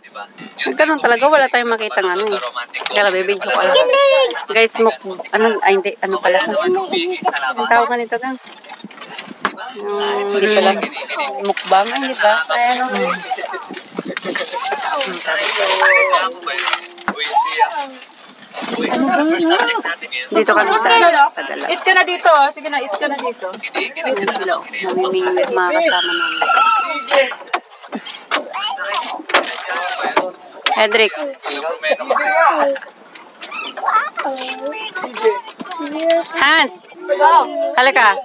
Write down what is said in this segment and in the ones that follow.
Diba? Ganun talaga, wala tayong makita ng ano. Kaya bibig ko pala. Guys, hindi, ano pala. Ang tawag ka nito gang? Hindi pala. Mukbang, hindi ba? Ay, ano. Dito kami sa Padala. Eat ka na dito. Sige na, eat ka na dito. Mamimingwit mga kasama namin. Hedrick. Hans! Halika.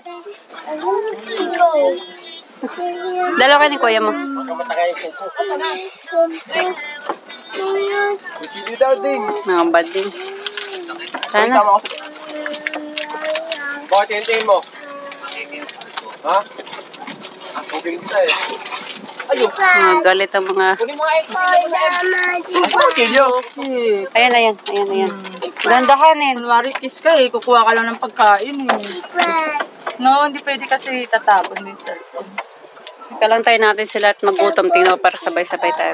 Dalawa ka ni kuya mo. Mga bading. Sana. Bakit hintayin mo? Ha? Okay kita eh. Mga galit ang mga... Ayan, ayan. Ayan, ayan. Gandahanin. Kunwari kiss ka eh. Kukuha ka lang ng pagkain eh. No, hindi pwede kasi tatapon mo yung cellphone. Kalang tayo natin sila at magutom. Tingnan para sabay-sabay tayo.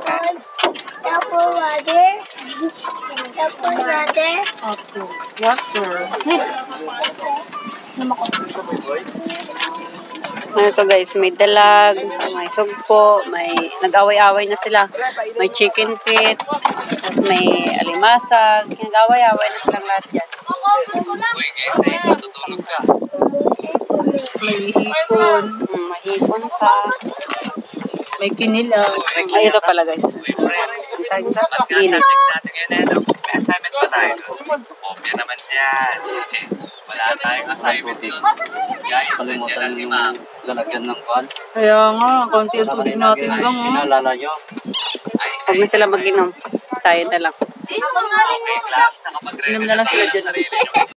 Ito guys, may dalag, may sugpo, may nag-away-away na sila. May chicken feet, tapos may alimasag. Nag-away-away na silang lahat yan. Uy, gising. Matutulog ka. May hipon. May hipon pa. May kinilaw. Ay, ito pala guys. Init. May assignment pa tayo. Obya naman dyan. Wala tayong assignment dun. Guys, nandiyan lang si ma'am. Lalagyan ng pan. Kaya nga, konti ang tubig natin bang oh. Pinalala nyo. Huwag na sila mag-inom. Tayo na lang. Okay, class. Inom na lang sila dyan.